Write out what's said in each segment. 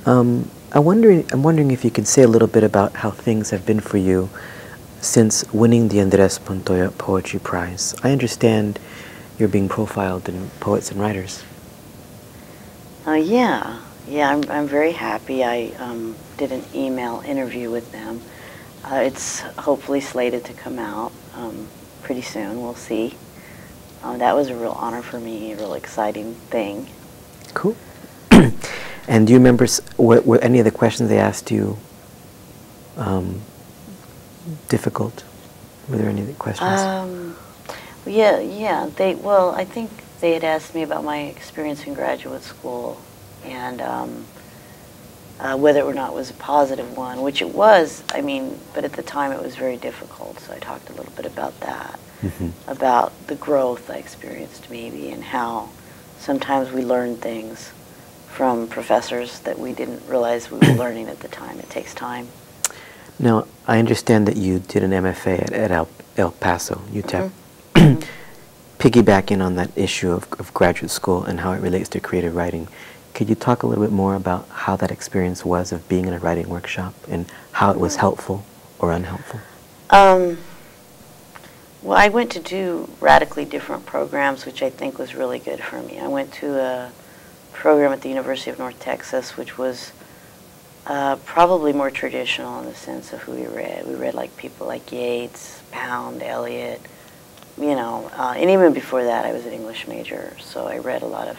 I'm wondering if you could say a little bit about how things have been for you since winning the Andres Montoya Poetry Prize. I understand you're being profiled in Poets and Writers. Yeah, I'm very happy. I did an email interview with them. It's hopefully slated to come out pretty soon. We'll see. That was a real honor for me, a real exciting thing. Cool. And do you remember, were any of the questions they asked you difficult? Were there any questions? Yeah. Well, I think they had asked me about my experience in graduate school and whether or not it was a positive one, which it was. I mean, but at the time it was very difficult. So I talked a little bit about that, about the growth I experienced maybe, and how sometimes we learn things from professors that we didn't realize we were learning at the time. It takes time. Now, I understand that you did an MFA at El Paso, UTEP. Piggybacking on that issue of graduate school and how it relates to creative writing, could you talk a little bit more about how that experience was of being in a writing workshop and how it was helpful or unhelpful? Well, I went to do radically different programs, which I think was really good for me. I went to a program at the University of North Texas, which was probably more traditional in the sense of who we read. We read like people like Yeats, Pound, Eliot, you know, and even before that I was an English major, so I read a lot of,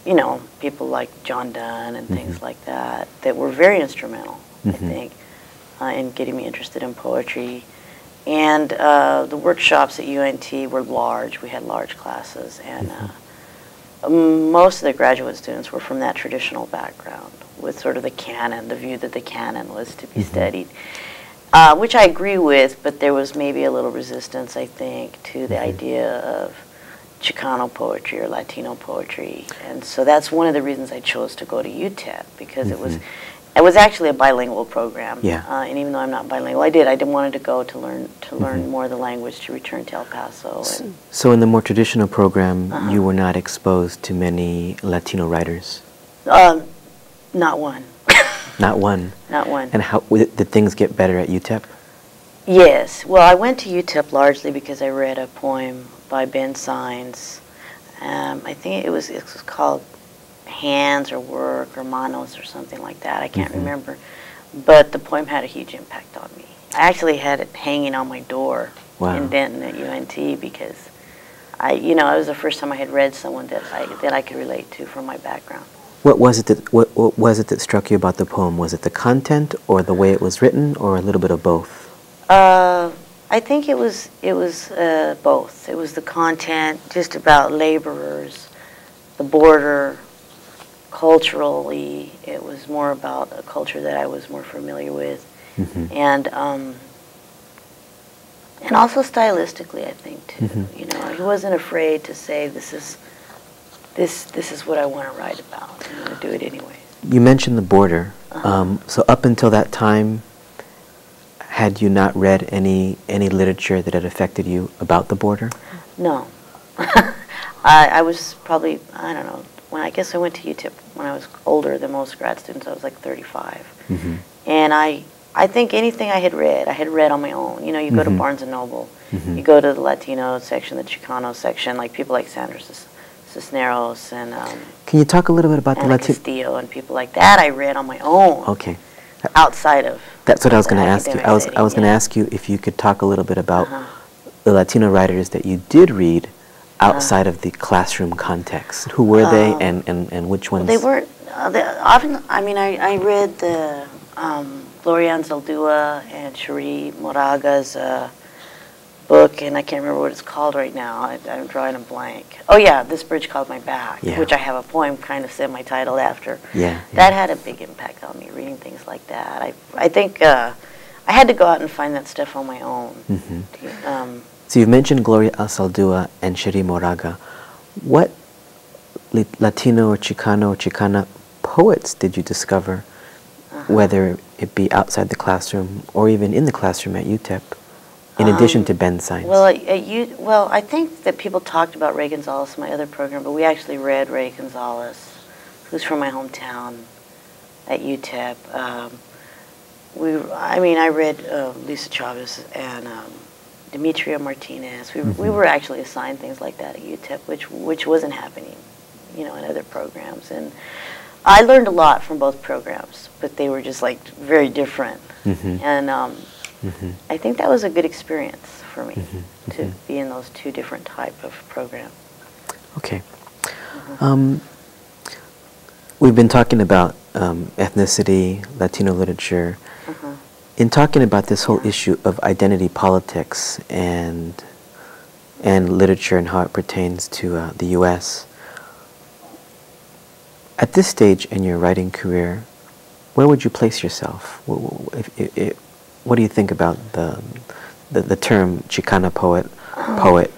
you know, people like John Donne and things like that that were very instrumental, I think, in getting me interested in poetry. And the workshops at UNT were large. We had large classes, and most of the graduate students were from that traditional background with sort of the canon, the view that the canon was to be studied, which I agree with, but there was maybe a little resistance, I think, to the idea of Chicano poetry or Latino poetry. And so that's one of the reasons I chose to go to UTEP, because it was actually a bilingual program. And even though I'm not bilingual, I wanted to go to learn more of the language, to return to El Paso. So in the more traditional program, you were not exposed to many Latino writers? Not one. Not one? Not one. And how did things get better at UTEP? Yes. Well, I went to UTEP largely because I read a poem by Ben Sines. I think it was called Hands or Work or Manos or something like that. I can't remember. But the poem had a huge impact on me. I actually had it hanging on my door in Denton at UNT because it was the first time I had read someone that I could relate to from my background. What was it that struck you about the poem? Was it the content or the way it was written, or a little bit of both? I think it was both. It was the content, just about laborers, the border. Culturally, it was more about a culture that I was more familiar with, and also stylistically, I think too. You know, he wasn't afraid to say, "This is what I want to write about. I'm going to do it anyway." You mentioned the border. So up until that time, had you not read any literature that had affected you about the border? No. I was probably, I don't know, I guess I went to UTEP when I was older than most grad students. I was like 35. And I think anything I had read on my own. You know, you go to Barnes & Noble, you go to the Latino section, the Chicano section, like people like Sandra Cisneros and can you talk a little bit about the Latino Castillo and people like that? I read on my own. Okay. Outside of that's what I was going to ask you. I was going to ask you if you could talk a little bit about the Latino writers that you did read outside of the classroom context. Who were they, and which ones? They weren't often. I mean, I read the Gloria Anzaldúa and Sheryl Moraga's book, and I can't remember what it's called right now. I'm drawing a blank. Oh yeah, This Bridge Called My Back, which I have a poem kind of semi-titled after. That had a big impact on me, reading things like that. I think I had to go out and find that stuff on my own. So you've mentioned Gloria Anzaldúa and Sheryl Moraga. What Latino or Chicana poets did you discover, whether it be outside the classroom or even in the classroom at UTEP, in addition to Ben Sines? Well, I think that people talked about Ray Gonzalez in my other program, but we actually read Ray Gonzalez who's from my hometown at UTEP. I read Lisa Chavez and Demetria Martinez. We were actually assigned things like that at UTEP, which wasn't happening, in other programs. And I learned a lot from both programs, but they were just like very different. And I think that was a good experience for me to be in those two different type of programs. Okay. We've been talking about ethnicity, Latino literature. In talking about this whole issue of identity politics and literature and how it pertains to the U.S., at this stage in your writing career, where would you place yourself? What do you think about the term Chicana poet,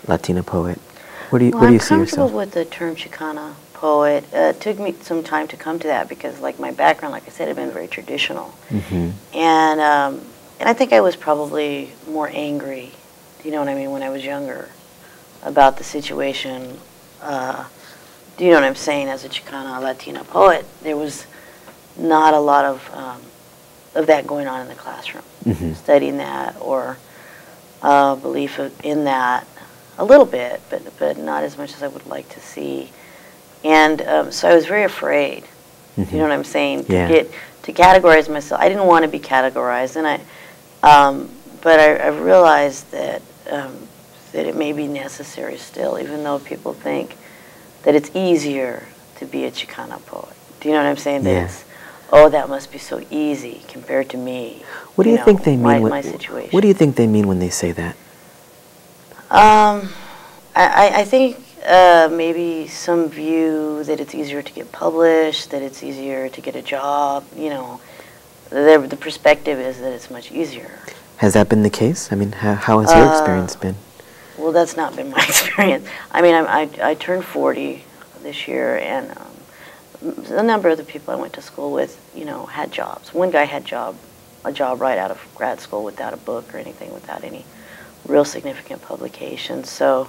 Latina poet? Where do you see yourself? I'm comfortable with the term Chicana poet. It took me some time to come to that because, like, my background, like I said, had been very traditional, and I think I was probably more angry, you know what I mean, when I was younger, about the situation. Do you know what I'm saying? As a Chicana Latina poet, there was not a lot of that going on in the classroom, studying that or belief in that a little bit, but not as much as I would like to see. And so I was very afraid. Do you know what I'm saying? To categorize myself. I didn't want to be categorized, and but I realized that that it may be necessary still, even though people think that it's easier to be a Chicana poet. Do you know what I'm saying? That it's, that must be so easy compared to me. What do you think they mean? My situation. What do you think they mean when they say that? I think maybe some view that it's easier to get published, that it's easier to get a job. The perspective is that it's much easier. Has that been the case? I mean, how has your experience been? Well, that's not been my experience. I mean, I turned 40 this year, and a number of the people I went to school with, had jobs. One guy had a job right out of grad school without a book or anything, without any real significant publications. So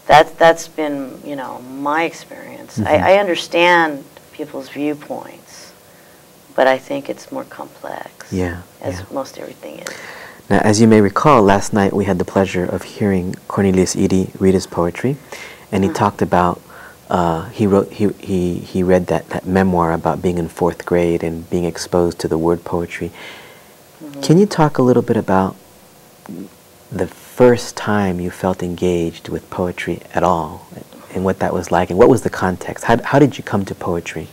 that's been, my experience. I understand people's viewpoints, but I think it's more complex, as most everything is. Now, as you may recall, last night we had the pleasure of hearing Cornelius Eady read his poetry, and he talked about he read that memoir about being in 4th grade and being exposed to the word poetry. Can you talk a little bit about the first time you felt engaged with poetry at all, and what that was like, and what was the context? How did you come to poetry?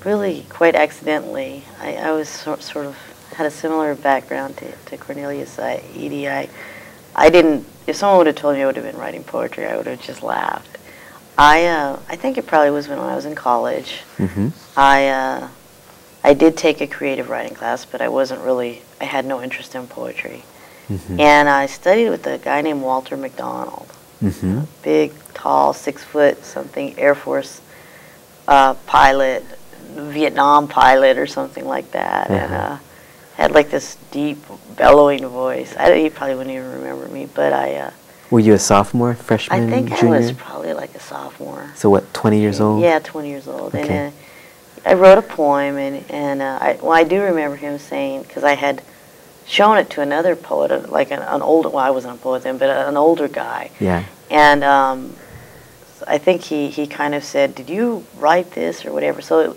Really quite accidentally. I was sort of had a similar background to Cornelius Eady. I didn't, if someone would have told me I would have been writing poetry, I would have just laughed. I think it probably was when I was in college. I did take a creative writing class, but I had no interest in poetry. And I studied with a guy named Walter McDonald, a big, tall, 6' something Air Force pilot, Vietnam pilot or something like that, and had like this deep, bellowing voice. He probably wouldn't even remember me, but Were you a sophomore, freshman, I think junior? I was probably like a sophomore. So what, 20 years old? Yeah, 20 years old. Okay. And I wrote a poem, and I do remember him saying, because I had shown it to another poet, like an older, well, I wasn't a poet then, but an older guy. Yeah. And I think he kind of said, "Did you write this?" or whatever. So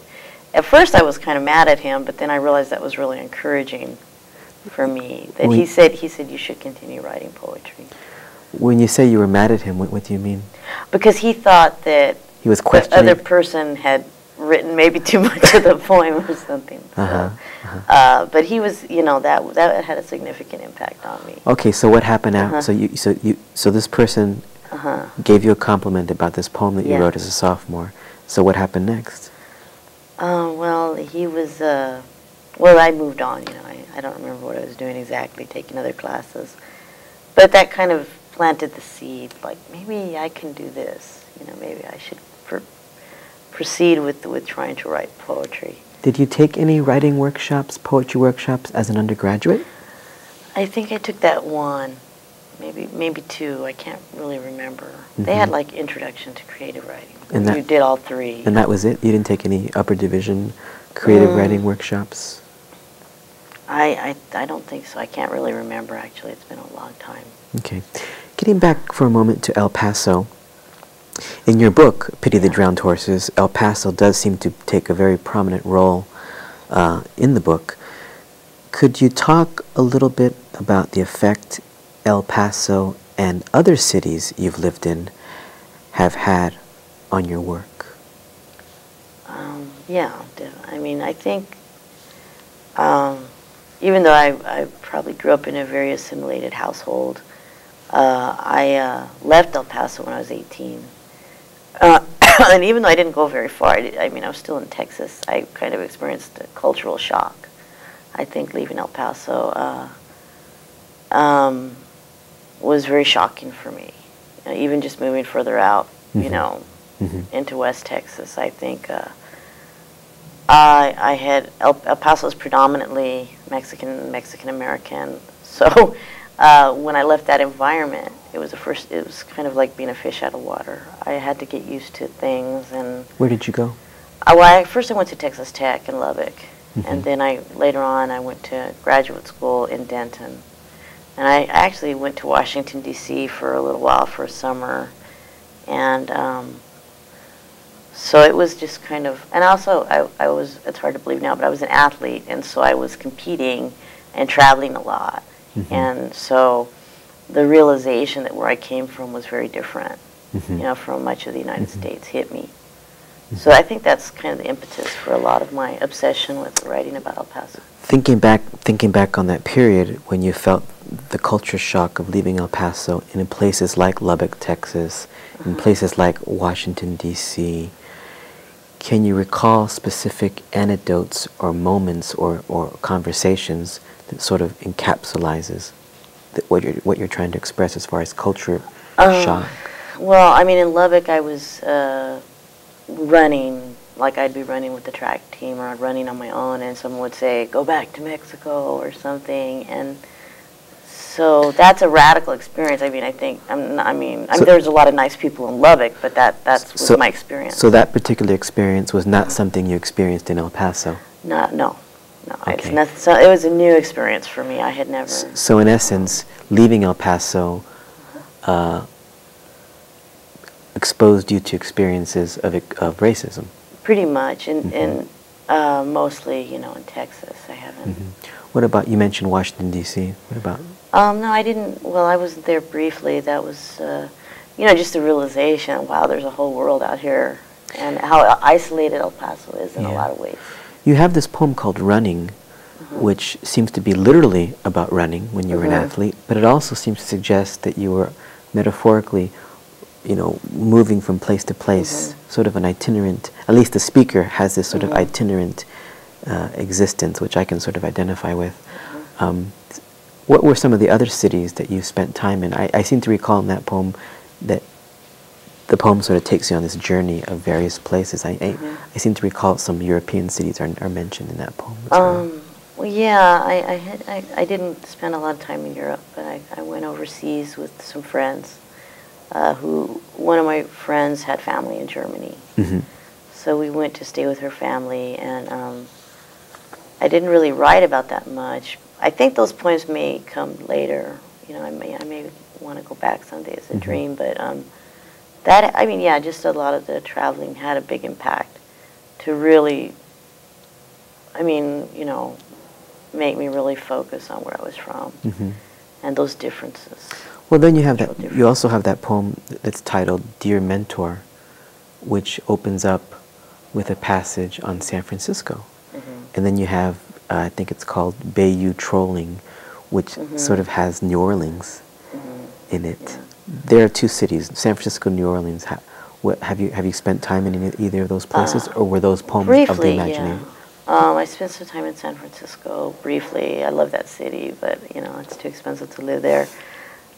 at first I was kind of mad at him, but then I realized that was really encouraging for me. That he said you should continue writing poetry. When you say you were mad at him, what do you mean? Because he thought that he was the questioning. other person had written maybe too much of the poem or something. So, but he was, that had a significant impact on me. Okay, so what happened after? So this person gave you a compliment about this poem that you wrote as a sophomore. So what happened next? Well, he was, I moved on, I don't remember what I was doing exactly, taking other classes. But that kind of planted the seed, like, maybe I can do this, maybe I should proceed with trying to write poetry. Did you take any writing workshops, poetry workshops, as an undergraduate? I think I took that one. maybe two. I can't really remember. They had like Introduction to Creative Writing. And you did all three. And that was it? You didn't take any upper division creative writing workshops? I don't think so. I can't really remember, actually. It's been a long time. Okay. Getting back for a moment to El Paso, in your book, Pity the Drowned Horses, El Paso does seem to take a very prominent role in the book. Could you talk a little bit about the effect El Paso and other cities you've lived in have had on your work? Yeah, I mean, I think even though I probably grew up in a very assimilated household, I left El Paso when I was 18. And even though I didn't go very far, I mean, I was still in Texas, I kind of experienced a cultural shock. I think leaving El Paso was very shocking for me. Even just moving further out, you know, into West Texas, I think I had El Paso is predominantly Mexican American. So when I left that environment, it was kind of like being a fish out of water. I had to get used to things. And where did you go? First I went to Texas Tech in Lubbock, and then later on I went to graduate school in Denton. And I actually went to Washington, D.C. for a little while for a summer. And so it was just kind of, and also I was, it's hard to believe now, but I was an athlete, and so I was competing and traveling a lot. And so the realization that where I came from was very different, you know, from much of the United States hit me. So I think that's kind of the impetus for a lot of my obsession with writing about El Paso. Thinking back on that period when you felt the culture shock of leaving El Paso and in places like Lubbock, Texas, in places like Washington, D.C., can you recall specific anecdotes or moments or conversations that sort of encapsulizes what you're trying to express as far as culture shock? Well, I mean, in Lubbock, I was running, like I'd be running with the track team, or I'd running on my own, and someone would say, "Go back to Mexico," or something, and so that's a radical experience. I mean, I think, there's a lot of nice people in Lubbock, but that's my experience. So that particular experience was not something you experienced in El Paso? No. Okay. It was a new experience for me. I had never... So in essence, leaving El Paso exposed you to experiences of racism? Pretty much, and mostly, you know, in Texas. I haven't... What about, you mentioned Washington, D.C., what about? No, I didn't, well, I was there briefly. That was, you know, just the realization, wow, there's a whole world out here, and how isolated El Paso is in a lot of ways. You have this poem called Running, which seems to be literally about running when you were an athlete, but it also seems to suggest that you were metaphorically, you know, moving from place to place, sort of an itinerant, at least the speaker has this sort of itinerant existence, which I can sort of identify with. What were some of the other cities that you spent time in? I seem to recall in that poem that the poem sort of takes you on this journey of various places. I seem to recall some European cities are mentioned in that poem as well. Well, yeah, I didn't spend a lot of time in Europe, but I went overseas with some friends. One of my friends had family in Germany. So we went to stay with her family, and I didn't really write about that much. I think those poems may come later. You know, I may want to go back someday as a dream, but I mean, yeah, just a lot of the traveling had a big impact to really, I mean, you know, make me really focus on where I was from and those differences. Well, then you have that. You also have that poem that's titled "Dear Mentor," which opens up with a passage on San Francisco, and then you have, I think it's called "Bayou Trolling," which sort of has New Orleans in it. Yeah. There are two cities, San Francisco, New Orleans. Have you spent time in either of those places, or were those poems briefly, of the imagination? Yeah. I spent some time in San Francisco briefly. I love that city, but you know, it's too expensive to live there.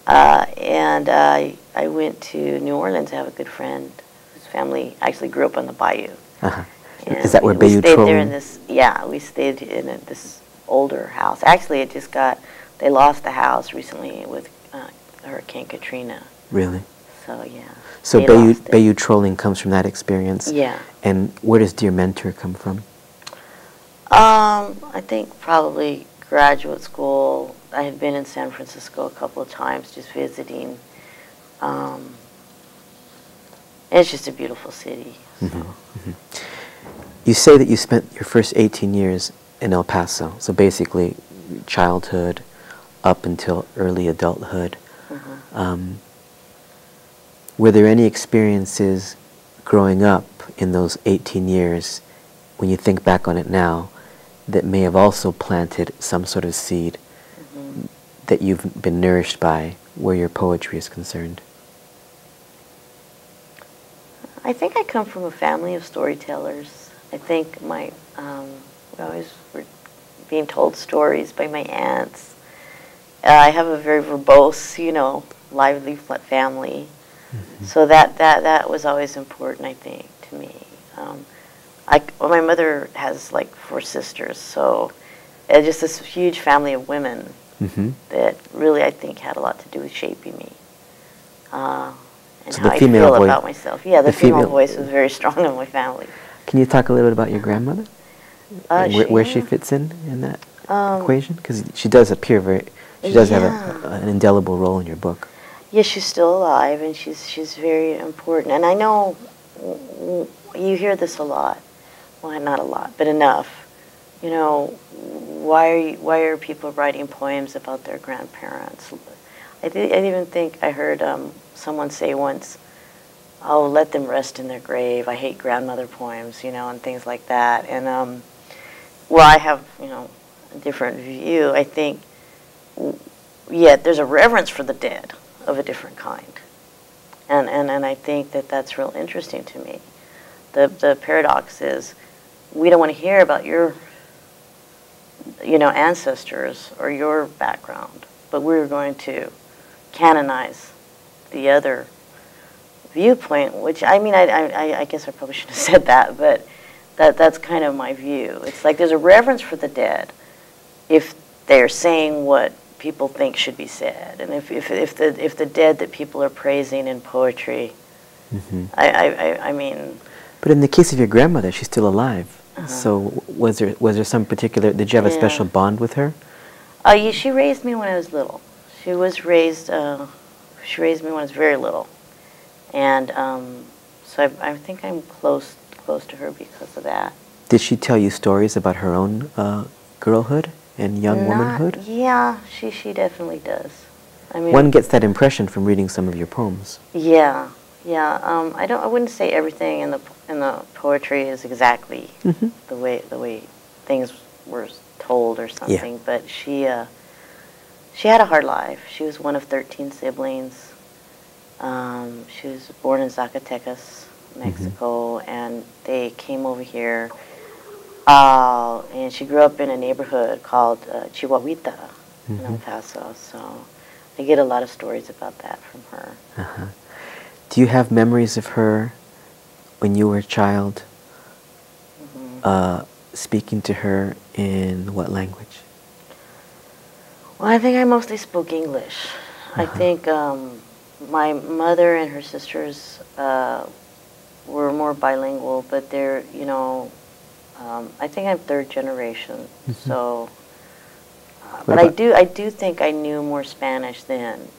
And I went to New Orleans to have a good friend whose family actually grew up on the bayou. Is that where Bayou Trolling? There in this, yeah, we stayed in this older house. Actually, they lost the house recently with Hurricane Katrina. Really? So yeah. So they lost it. Bayou trolling comes from that experience. Yeah. And where does Dear Mentor come from? I think probably graduate school. I had been in San Francisco a couple of times just visiting. It's just a beautiful city. So. You say that you spent your first 18 years in El Paso, so basically childhood up until early adulthood. Were there any experiences growing up in those 18 years, when you think back on it now, that may have also planted some sort of seed that you've been nourished by where your poetry is concerned? I think I come from a family of storytellers. I think we always were being told stories by my aunts. I have a very verbose, lively family. So that was always important, I think, to me. My mother has like 4 sisters, so just this huge family of women that really, I think, had a lot to do with shaping me. And so how I feel about myself. Yeah, the female voice was very strong in my family. Can you talk a little bit about your grandmother? Where she fits in that equation? Because she does appear she does have an indelible role in your book. Yeah, she's still alive, and she's very important. And I know you hear this a lot. Well, not a lot, but enough. Why are people writing poems about their grandparents? I even think I heard someone say once, "Oh, let them rest in their grave. I hate grandmother poems," and things like that. And I have a different view. I think, there's a reverence for the dead of a different kind, and I think that's real interesting to me. The paradox is, we don't want to hear about your ancestors or your background, but we're going to canonize the other viewpoint, which I guess I probably shouldn't have said that, but that's kind of my view. It's like there's a reverence for the dead if they're saying what people think should be said, and if the dead that people are praising in poetry, I mean. But in the case of your grandmother, she's still alive. So was there some particular? Did you have a special bond with her? She raised me when I was little. She raised me when I was very little, and so I think I'm close to her because of that. Did she tell you stories about her own girlhood and young womanhood? Yeah, she definitely does. I mean, one gets that impression from reading some of your poems. Yeah. I wouldn't say everything in the poetry is exactly the way things were told or something. But she had a hard life. She was one of 13 siblings. She was born in Zacatecas, Mexico, and they came over here. And she grew up in a neighborhood called Chihuahuita in El Paso. So I get a lot of stories about that from her. Do you have memories of her when you were a child, speaking to her in what language? Well, I think I mostly spoke English. I think my mother and her sisters were more bilingual, but they're, I think I'm 3rd generation. So, but I do think I knew more Spanish then.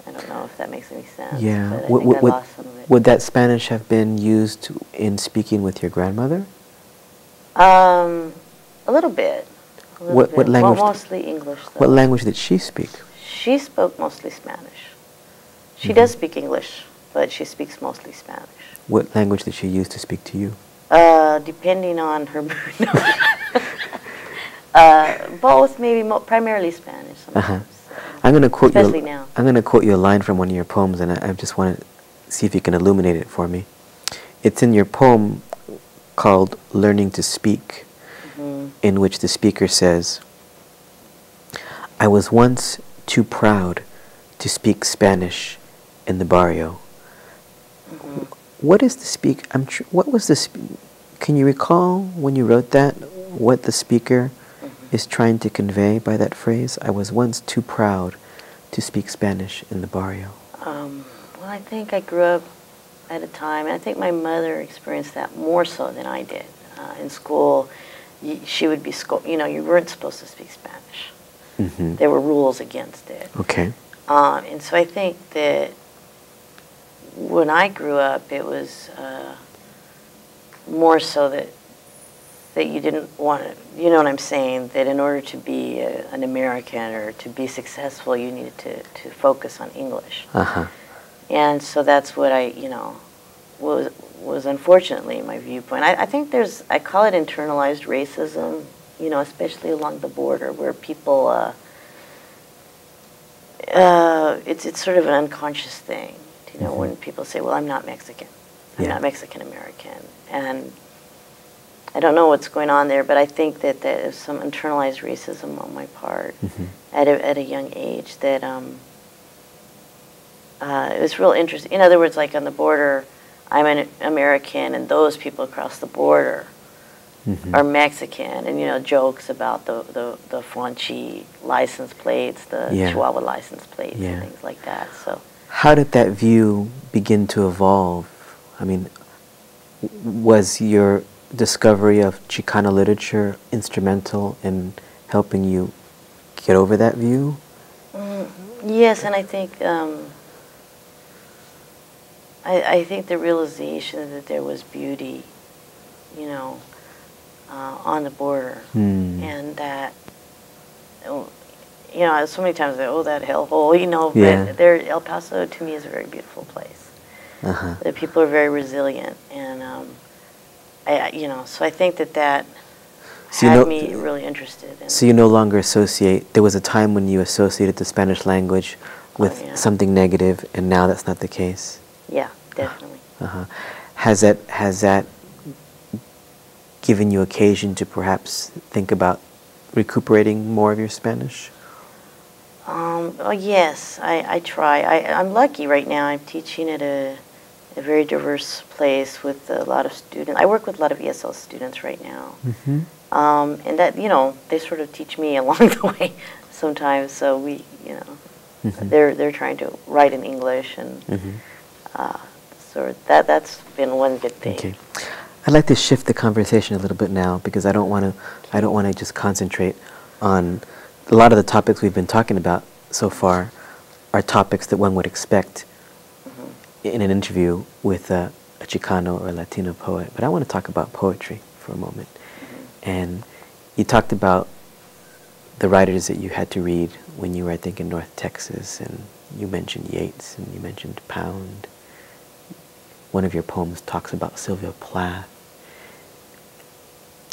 I don't know if that makes any sense. Yeah. But I think I lost some of it. Would that Spanish have been used in speaking with your grandmother? A little bit. What language? Well, mostly English, though. What language did she speak? She spoke mostly Spanish. She does speak English, but she speaks mostly Spanish. What language did she use to speak to you? Depending on her mood. Both, maybe primarily Spanish sometimes. I'm going to quote especially now. I'm going to quote you a line from one of your poems, and I just want to see if you can illuminate it for me. It's in your poem called "Learning to Speak," in which the speaker says, "I was once too proud to speak Spanish in the barrio." What is the speak? What was the? Can you recall when you wrote that what the speaker is trying to convey by that phrase? I was once too proud to speak Spanish in the barrio? Well, I think I grew up at a time, and I think my mother experienced that more so than I did. In school, she would be, you weren't supposed to speak Spanish. Mm-hmm. There were rules against it. Okay. And so I think that when I grew up, it was more so that you didn't want to, you know what I'm saying, that in order to be an American or to be successful, you needed to focus on English. Uh-huh. And so that's what I, was unfortunately my viewpoint. I think I call it internalized racism, especially along the border where people, it's sort of an unconscious thing, mm-hmm. when people say, well, I'm not Mexican. I'm not Mexican-American. And I don't know what's going on there, but I think that there's some internalized racism on my part mm-hmm. at a young age that it was real interesting. In other words, like on the border, I'm an American, and those people across the border mm-hmm. are Mexican, and jokes about the Fuanchi license plates, the Chihuahua license plates, and things like that. So, how did that view begin to evolve? I mean, was your discovery of Chicano literature instrumental in helping you get over that view? Yes, and I think I think the realization that there was beauty, on the border, and that, so many times I say, oh, that hellhole, but El Paso to me is a very beautiful place. Uh-huh. The people are very resilient, and so I think that had me really interested in. So you no longer associate, there was a time when you associated the Spanish language with something negative, and now that's not the case? Yeah, definitely. Uh-huh. Has that given you occasion to perhaps think about recuperating more of your Spanish? Oh yes, I try. I'm lucky right now. I'm teaching at a very diverse place with a lot of students. I work with a lot of ESL students right now. Mm-hmm. And that, they sort of teach me along the way sometimes. So we, mm-hmm. they're trying to write in English, and mm-hmm. so that's been one good thing. Okay. I'd like to shift the conversation a little bit now, because I don't want to just concentrate on a lot of the topics we've been talking about so far are topics that one would expect in an interview with a Chicano or Latino poet. But I want to talk about poetry for a moment. And you talked about the writers that you had to read when you were, I think, in North Texas, and you mentioned Yeats, and you mentioned Pound. One of your poems talks about Sylvia Plath.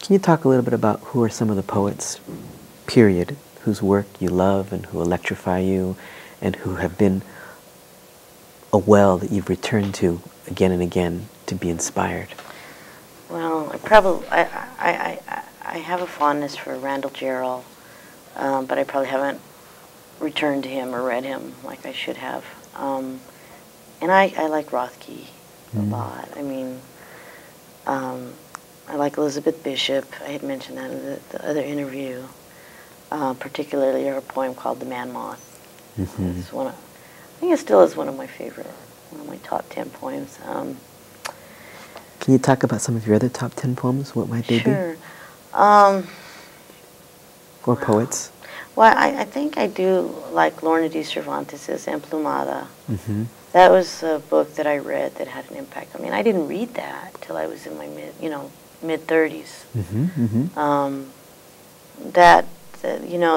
Can you talk a little bit about who are some of the poets, period, whose work you love and who electrify you, and who have been a well that you've returned to again and again to be inspired? Well, I have a fondness for Randall Jarrell, but I probably haven't returned to him or read him like I should have. And I like Rothke a lot. I mean, I like Elizabeth Bishop. I had mentioned that in the other interview, particularly her poem called The Man Moth. Mm-hmm. It's I think it still is one of my top 10 poems. Can you talk about some of your other top 10 poems? What might they be? Sure. Or poets? Well, I think I do like Lorna D. Cervantes' Emplumada. Mm-hmm. That was a book that I read that had an impact on me. And I didn't read that till I was in my mid-30s. Mm-hmm. Mm-hmm.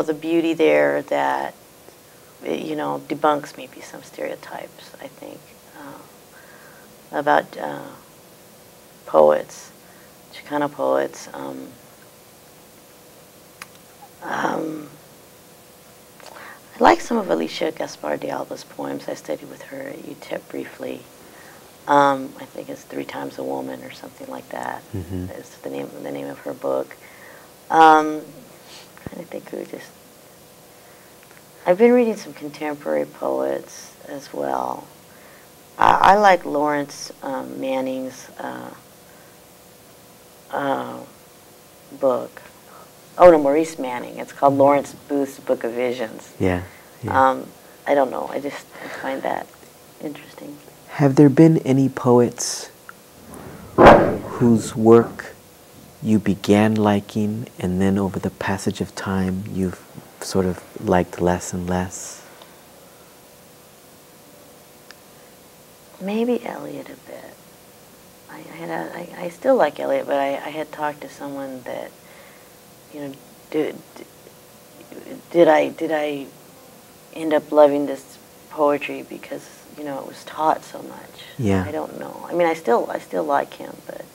The beauty there that, debunks maybe some stereotypes, I think, about poets, Chicano poets. I like some of Alicia Gaspar de Alba's poems. I studied with her at UTEP briefly. I think it's 3 Times a Woman or something like that. Mm-hmm. It's the name of her book. I think I've been reading some contemporary poets as well. I like Lawrence Manning's book. Oh no, Maurice Manning. It's called Lawrence Booth's Book of Visions. Yeah. I don't know. I find that interesting. Have there been any poets whose work you began liking and then over the passage of time you've sort of liked less and less? Maybe Eliot a bit. I still like Eliot, but I had talked to someone that, you know, did I end up loving this poetry because, you know, it was taught so much? Yeah. I don't know. I mean, I still like him, but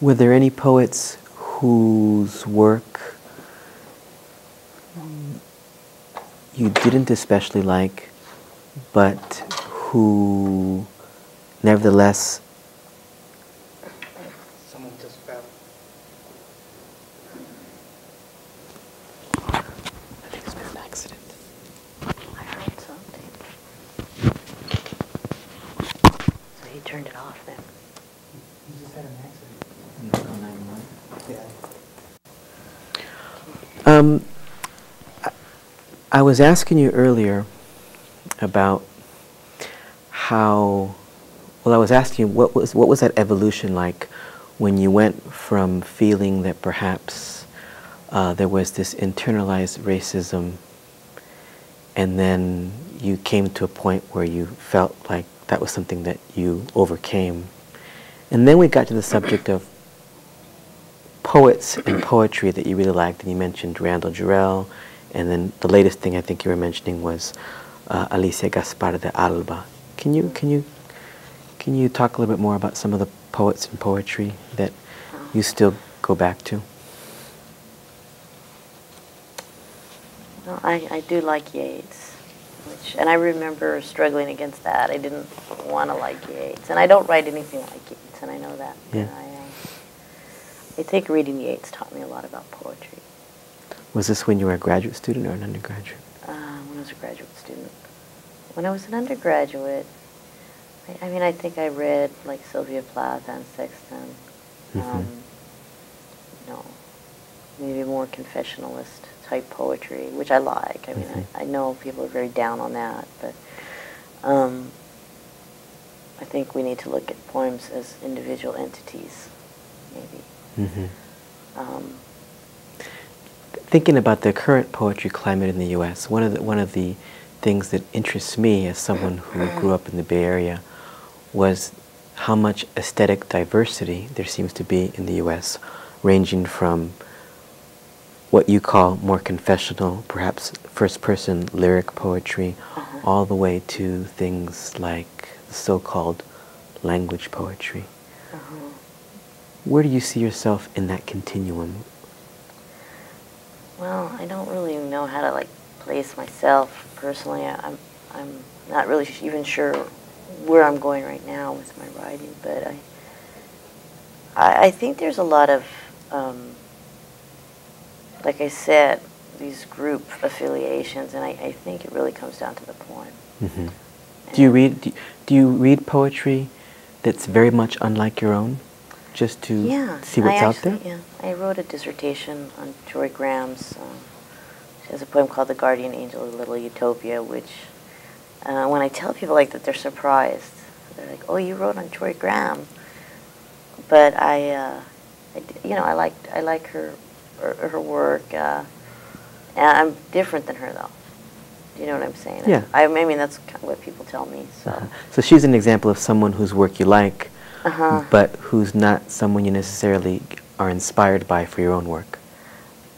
were there any poets whose work you didn't especially like, but who nevertheless... Someone just fell. I think it's been an accident. I heard something. So he turned it off then. You just had an accident. Yeah. I was asking you earlier about how, well, I was asking you what was that evolution like when you went from feeling that perhaps there was this internalized racism, and then you came to a point where you felt like that was something that you overcame. And then we got to the subject of poets and poetry that you really liked, and you mentioned Randall Jarrell, and then the latest thing I think you were mentioning was Alicia Gaspar de Alba. Can you talk a little bit more about some of the poets and poetry that you still go back to? Well, I do like Yeats, and I remember struggling against that. I didn't want to like Yeats, and I don't write anything like Yeats, and I know that. Yeah. I think reading Yeats taught me a lot about poetry. Was this when you were a graduate student or an undergraduate? When I was a graduate student. When I was an undergraduate, I mean, I think I read like Sylvia Plath and Sexton. You know, maybe more confessionalist type poetry, which I like. I mean, I know people are very down on that, but I think we need to look at poems as individual entities, maybe. Thinking about the current poetry climate in the U.S., one of the things that interests me as someone who grew up in the Bay Area was how much aesthetic diversity there seems to be in the U.S., ranging from what you call more confessional, perhaps first-person lyric poetry, all the way to things like so-called language poetry. Where do you see yourself in that continuum? Well, I don't really know how to like place myself personally. I'm not really even sure where I'm going right now with my writing, but I think there's a lot of like I said, these group affiliations, and I think it really comes down to the poem. Do you read poetry that's very much unlike your own, just to see what's out there? Yeah, I wrote a dissertation on Joy Graham's. She has a poem called "The Guardian Angel of Little Utopia," which when I tell people like that, they're surprised. They're like, "Oh, you wrote on Joy Graham," but you know, I like her work. And I'm different than her, though. Do you know what I'm saying? Yeah. I mean, that's kind of what people tell me. So. So she's an example of someone whose work you like, but who's not someone you necessarily are inspired by for your own work.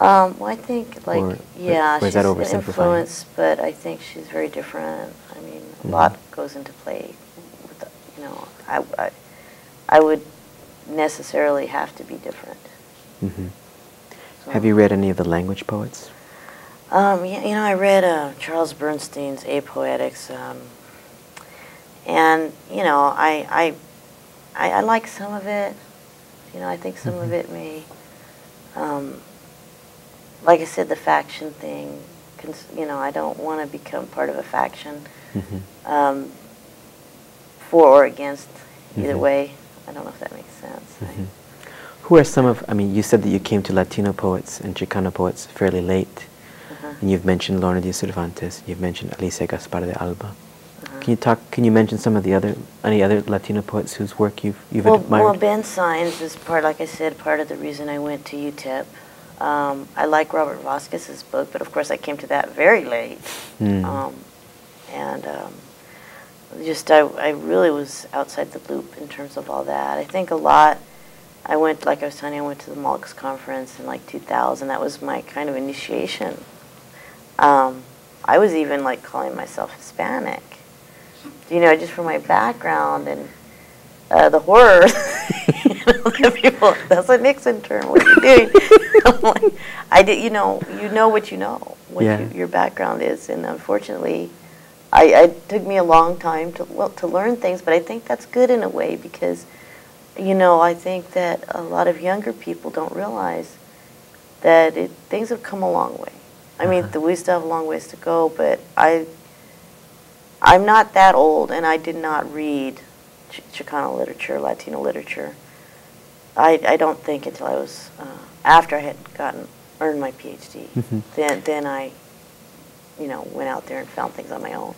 Well, I think, like, or she's is that an oversimplifying? influence, but I think she's very different. I mean, a lot goes into play. With the, you know, I would necessarily have to be different. So. Have you read any of the language poets? Yeah, you know, I read Charles Bernstein's Apoetics, and you know, I like some of it. You know, I think some of it may, like I said, the faction thing. You know, I don't want to become part of a faction, for or against. Either way, I don't know if that makes sense. Who are some of, I mean, you said that you came to Latino poets and Chicano poets fairly late, and you've mentioned Lorna de Cervantes, you've mentioned Alicia Gaspar de Alba. Can you mention some of the any other Latino poets whose work you've admired? Well, Ben Saenz is like I said, part of the reason I went to UTEP. I like Robert Vasquez's book, but of course I came to that very late. I really was outside the loop in terms of all that. I think a lot, like I was telling you, I went to the Malks conference in like 2000. That was my kind of initiation. I was even like calling myself Hispanic, you know, just from my background and the horror. The people, that's a Nixon term. What are you doing? I'm like, you know what you know, what your background is, and unfortunately, it took me a long time to learn things. But I think that's good in a way because, you know, I think that a lot of younger people don't realize that things have come a long way. I mean, we still have a long ways to go, but I'm not that old, and I did not read Chicano literature, Latino literature. I don't think until I was after I had earned my PhD. Then I, you know, went out there and found things on my own.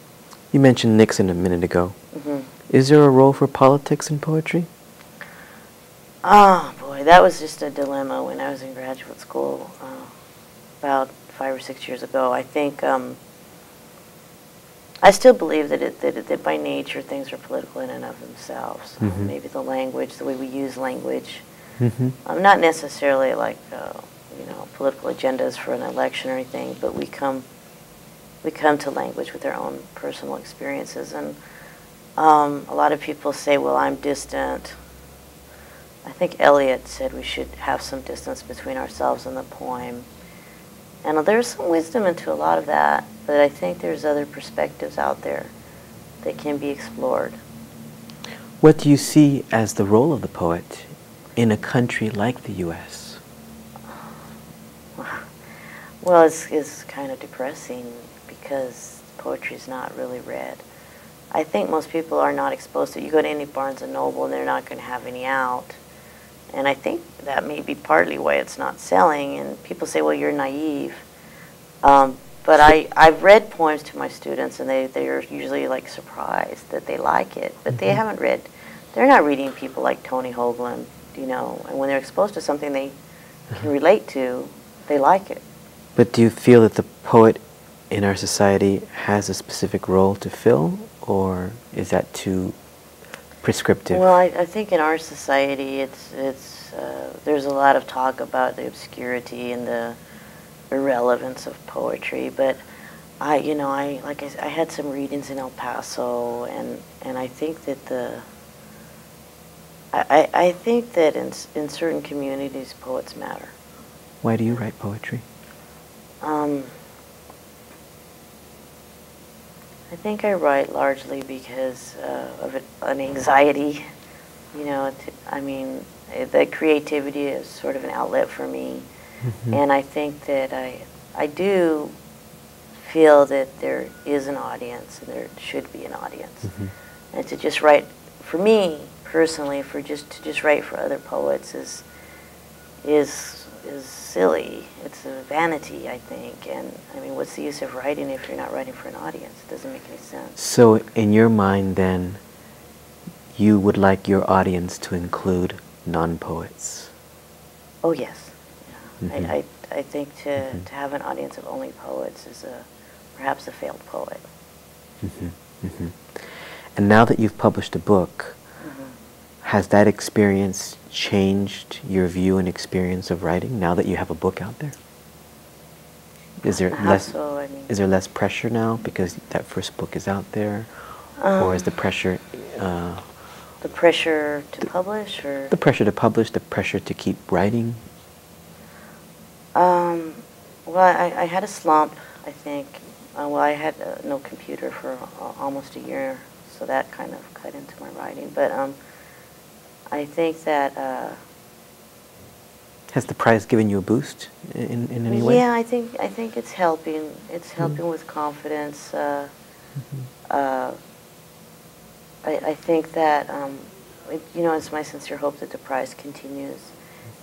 You mentioned Nixon a minute ago. Is there a role for politics in poetry? Oh boy, that was just a dilemma when I was in graduate school about 5 or 6 years ago. I think I still believe that by nature things are political in and of themselves. Maybe the language, the way we use language, not necessarily like you know, political agendas for an election or anything, but we come to language with our own personal experiences. And a lot of people say, well, I'm distant. I think Eliot said we should have some distance between ourselves and the poem. And there's some wisdom into a lot of that, but I think there's other perspectives out there that can be explored. What do you see as the role of the poet in a country like the U.S.? Well, it's kind of depressing because poetry is not really read. I think most people are not exposed to it. You go to any Barnes & Noble and they're not going to have any out. And I think that may be partly why it's not selling. And people say, well, you're naive. But I've read poems to my students, and they're usually like surprised that they like it. But they haven't read, they're not reading people like Tony Hoagland, you know. And when they're exposed to something they can relate to, they like it. But do you feel that the poet in our society has a specific role to fill, or is that too prescriptive? Well, I think in our society, there's a lot of talk about the obscurity and the irrelevance of poetry. But I had some readings in El Paso, and I think that I think that in certain communities, poets matter. Why do you write poetry? I think I write largely because of an anxiety. You know, I mean, the creativity is sort of an outlet for me. And I think that I do feel that there is an audience, and there should be an audience. And to just write, for me personally, to just write for other poets is silly. It's a vanity, I think. And I mean, what's the use of writing if you're not writing for an audience? It doesn't make any sense. So in your mind then, you would like your audience to include non-poets? Oh yes. Yeah. I think to have an audience of only poets is perhaps a failed poet. And now that you've published a book, has that experience changed your view and experience of writing now that you have a book out there? Is there less pressure now because that first book is out there, or is the pressure the pressure to publish, or the pressure to publish, the pressure to keep writing? Well, I had a slump, I think. Well, I had no computer for almost a year, so that kind of cut into my writing. But I think that has the prize given you a boost in any way? Yeah, I think it's helping. It's helping with confidence. I think that you know, it's my sincere hope that the prize continues,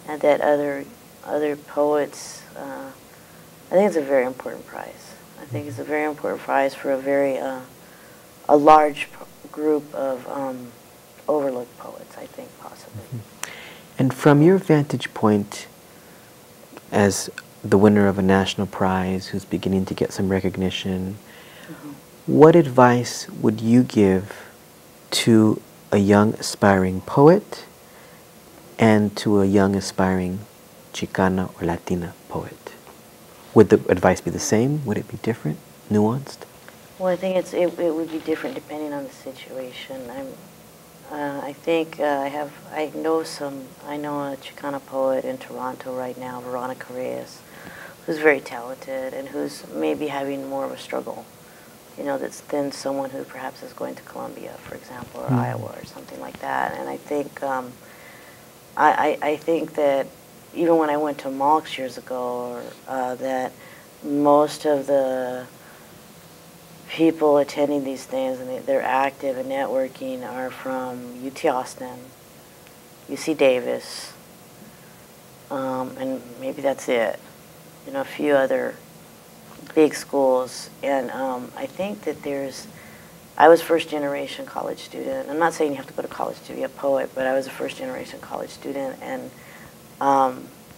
and that other poets. I think it's a very important prize. I think it's a very important prize for a large group of overlooked poets, I think, possibly. And from your vantage point as the winner of a national prize who's beginning to get some recognition, what advice would you give to a young aspiring poet and to a young aspiring Chicana or Latina poet? Would the advice be the same? Would it be different, nuanced? Well, I think it would be different depending on the situation. I think I know a Chicana poet in Toronto right now, Veronica Reyes, who's very talented and who's maybe having more of a struggle, than someone who perhaps is going to Columbia, for example, or Iowa or something like that. And I think I think that even when I went to Malks years ago, that most of the people attending these things, and they're active and networking, are from UT Austin, UC Davis, and maybe that's it. A few other big schools. And I think that I was first generation college student. I'm not saying you have to go to college to be a poet, but I was a first generation college student, and I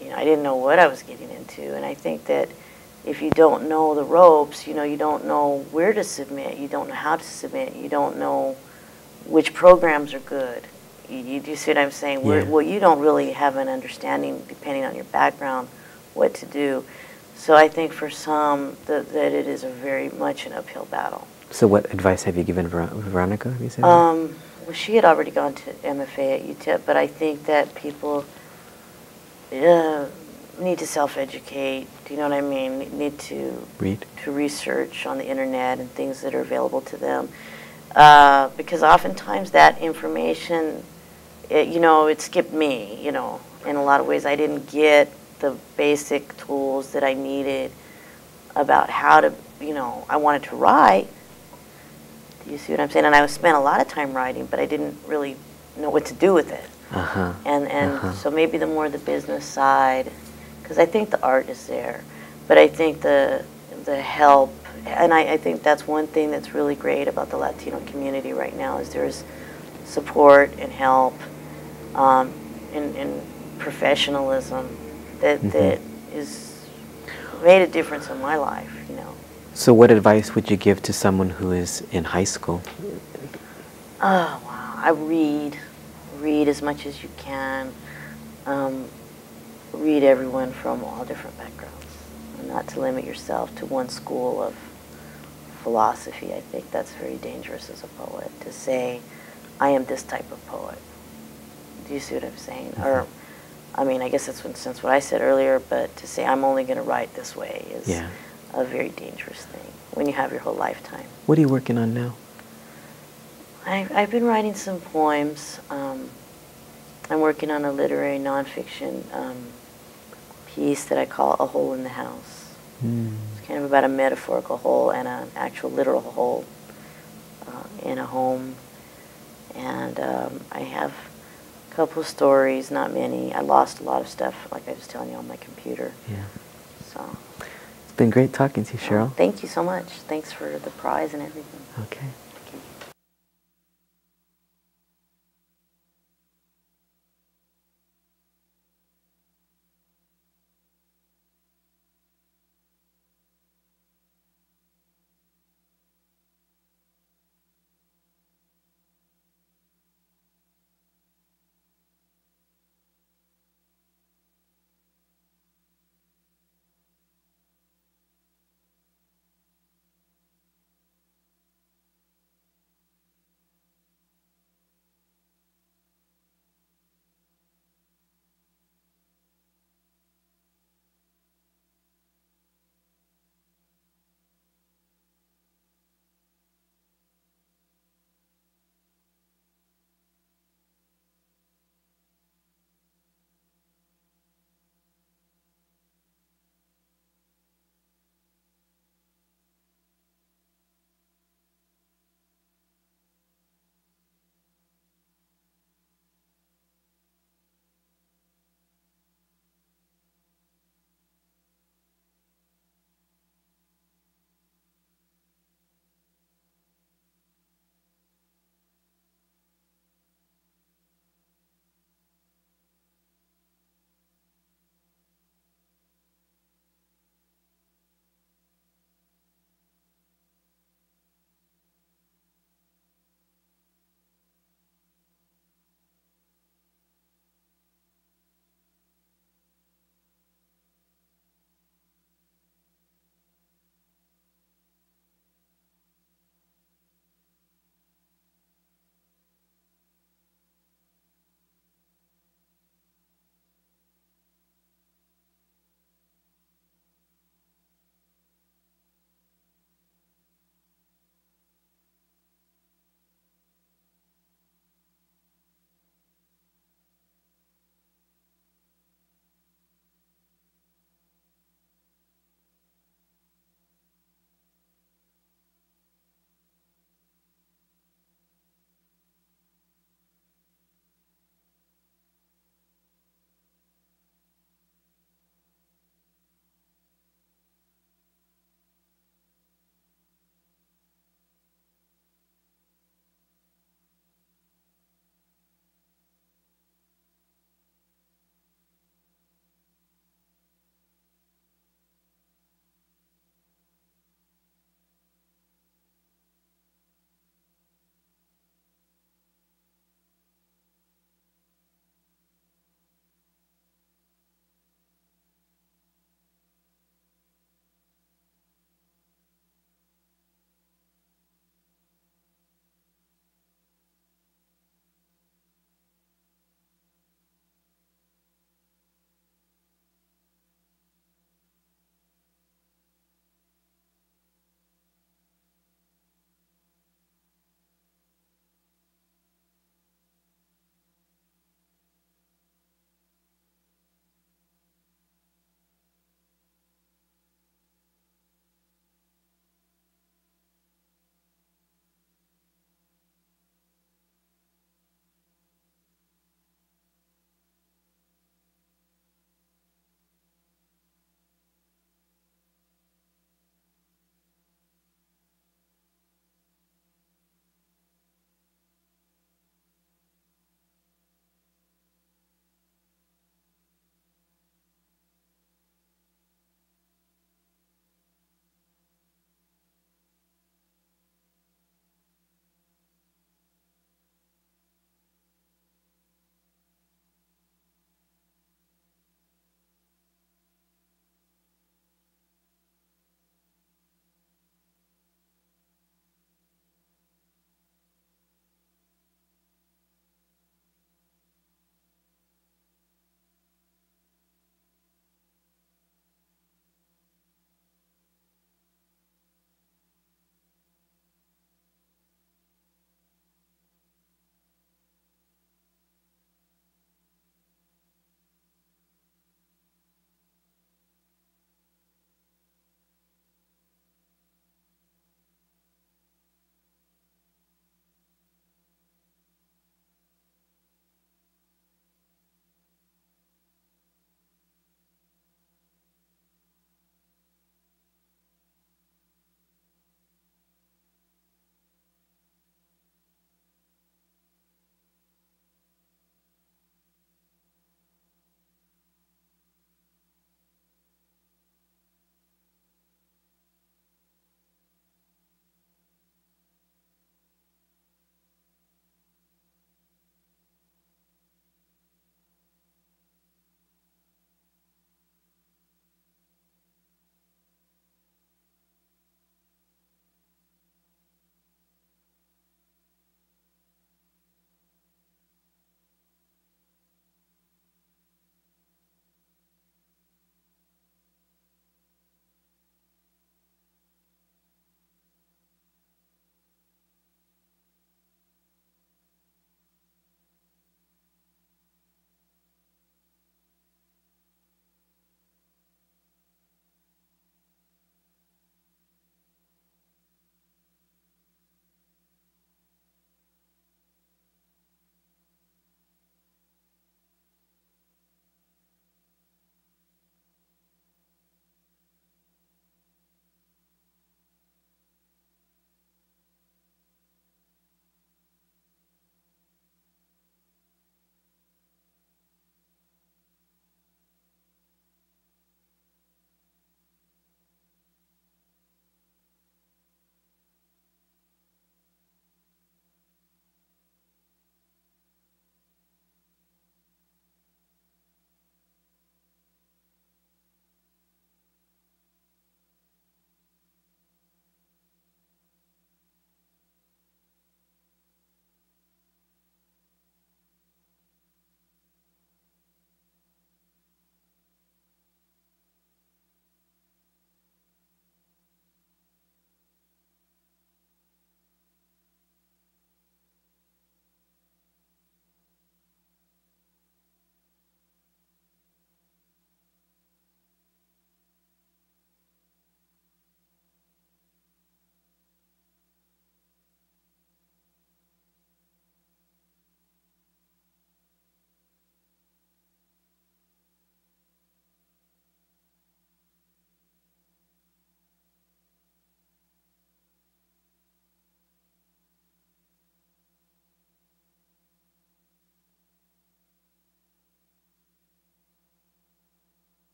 didn't know what I was getting into. And I think that if you don't know the ropes, you don't know where to submit, you don't know how to submit, you don't know which programs are good. You do see what I'm saying? Yeah. Well, you don't really have an understanding, depending on your background, what to do. So I think for some that it is a very much an uphill battle. So what advice have you given Veronica, have you said? Well, she had already gone to MFA at UTEP, but I think that people need to self-educate. Do you know what I mean? Need to read, to research on the internet and things that are available to them, because oftentimes that information, it skipped me. In a lot of ways, I didn't get the basic tools that I needed about how to, I wanted to write. Do you see what I'm saying? And I spent a lot of time writing, but I didn't really know what to do with it. So maybe the more the business side, because I think the art is there, but I think the help, and I think that's one thing that's really great about the Latino community right now, is there's support and help, and professionalism that is made a difference in my life. So what advice would you give to someone who is in high school? Oh, wow. I read as much as you can. Read everyone from all different backgrounds, and not to limit yourself to one school of philosophy. I think that's very dangerous as a poet, to say, I am this type of poet. Do you see what I'm saying? Or, I guess that's since what I said earlier, but to say I'm only going to write this way is a very dangerous thing when you have your whole lifetime. What are you working on now? I've been writing some poems. I'm working on a literary nonfiction piece that I call A Hole in the House. It's kind of about a metaphorical hole and an actual literal hole in a home. And I have a couple of stories, not many. I lost a lot of stuff, like I was telling you, on my computer. Yeah. So. It's been great talking to you, Sheryl. Thank you so much. Thanks for the prize and everything. Okay.